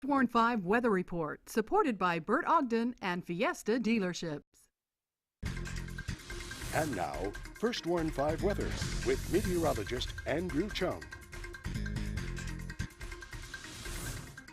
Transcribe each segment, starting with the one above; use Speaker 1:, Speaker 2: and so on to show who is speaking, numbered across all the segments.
Speaker 1: Warn 5 Weather Report, supported by Bert Ogden and Fiesta Dealerships.
Speaker 2: And now, First Warn 5 weather with meteorologist Andrew Chung.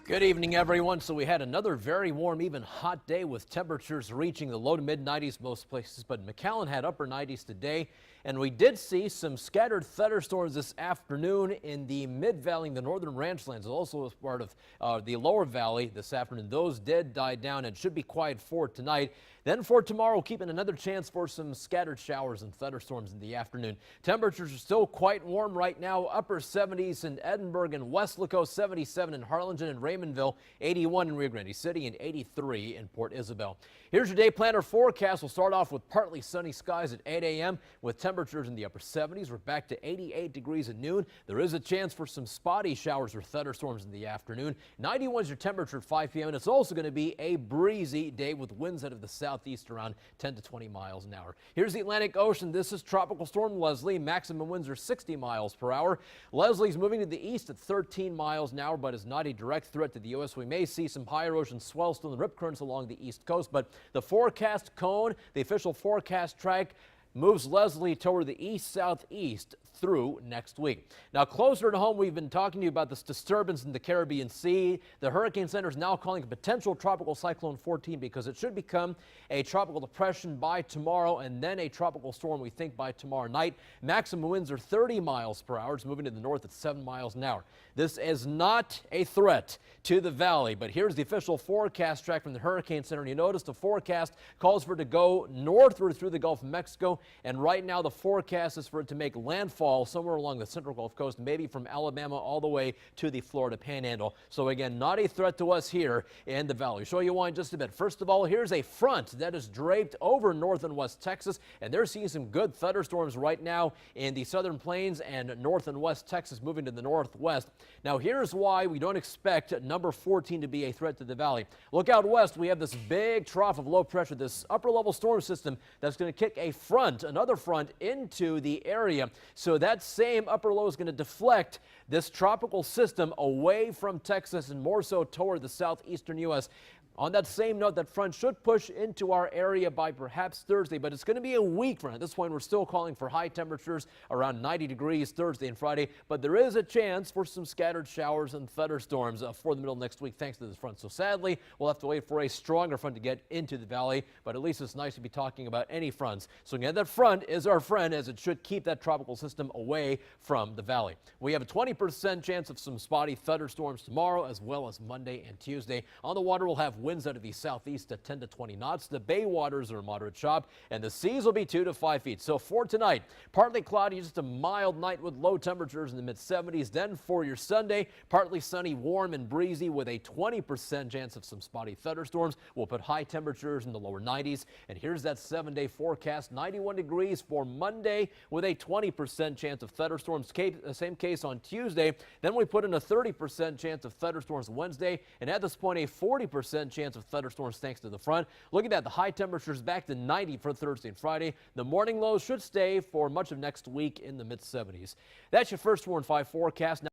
Speaker 3: Good evening, everyone. So we had another very warm, even hot day with temperatures reaching the low to mid 90s most places, but McAllen had upper 90s today. And we did see some scattered thunderstorms this afternoon in the mid-valley and the northern ranchlands, also as part of the lower valley this afternoon. Those did die down and should be quiet for tonight. Then for tomorrow, keeping another chance for some scattered showers and thunderstorms in the afternoon. Temperatures are still quite warm right now. Upper 70s in Edinburgh and Weslaco, 77 in Harlingen and Raymondville, 81 in Rio Grande City, and 83 in Port Isabel. Here's your day planner forecast. We'll start off with partly sunny skies at 8 a.m. with temperatures in the upper 70s. We're back to 88 degrees at noon. There is a chance for some spotty showers or thunderstorms in the afternoon. 91 is your temperature at 5 p.m. and it's also going to be a breezy day with winds out of the southeast around 10 to 20 miles an hour. Here's the Atlantic Ocean. This is Tropical Storm Leslie. Maximum winds are 60 miles per hour. Leslie's moving to the east at 13 miles an hour, but is not a direct threat to the U.S. We may see some higher ocean swell still in rip currents along the east coast, but the forecast cone, the official forecast track, moves Leslie toward the east-southeast through next week. Now, closer to home, we've been talking to you about this disturbance in the Caribbean Sea. The Hurricane Center is now calling a potential tropical cyclone 14 because it should become a tropical depression by tomorrow and then a tropical storm, we think, by tomorrow night. Maximum winds are 30 miles per hour. It's moving to the north at 7 miles an hour. This is not a threat to the valley, but here's the official forecast track from the Hurricane Center. And you notice the forecast calls for it to go northward through the Gulf of Mexico. And right now the forecast is for it to make landfall somewhere along the central Gulf Coast, maybe from Alabama all the way to the Florida Panhandle. So again, not a threat to us here in the valley. I'll show you why in just a bit. First of all, here's a front that is draped over north and west Texas, and they're seeing some good thunderstorms right now in the southern plains and north and west Texas moving to the northwest. Now here's why we don't expect number 14 to be a threat to the valley. Look out west. We have this big trough of low pressure, this upper level storm system that's going to kick a front, another front into the area. So that same upper low is going to deflect this tropical system away from Texas and more so toward the southeastern U.S. On that same note, that front should push into our area by perhaps Thursday, but it's going to be a weak front. At this point, we're still calling for high temperatures around 90 degrees Thursday and Friday, but there is a chance for some scattered showers and thunderstorms for the middle of next week thanks to this front. So sadly, we'll have to wait for a stronger front to get into the valley, but at least it's nice to be talking about any fronts. So again, that front is our friend as it should keep that tropical system away from the valley. We have a 20% chance of some spotty thunderstorms tomorrow as well as Monday and Tuesday. On the water, we'll have winds out of the southeast at 10 to 20 knots. The bay waters are moderate chop, and the seas will be 2 to 5 feet. So for tonight, partly cloudy, just a mild night with low temperatures in the mid-70s. Then for your Sunday, partly sunny, warm and breezy with a 20% chance of some spotty thunderstorms. We'll put high temperatures in the lower 90s. And here's that 7-day forecast, 91 degrees for Monday with a 20% chance of thunderstorms. Same case on Tuesday. Then we put in a 30% chance of thunderstorms Wednesday, and at this point, a 40% chance of thunderstorms thanks to the front. Look at that, the high temperatures back to 90 for Thursday and Friday. The morning lows should stay for much of next week in the mid-70s. That's your First Warn 5 forecast. Now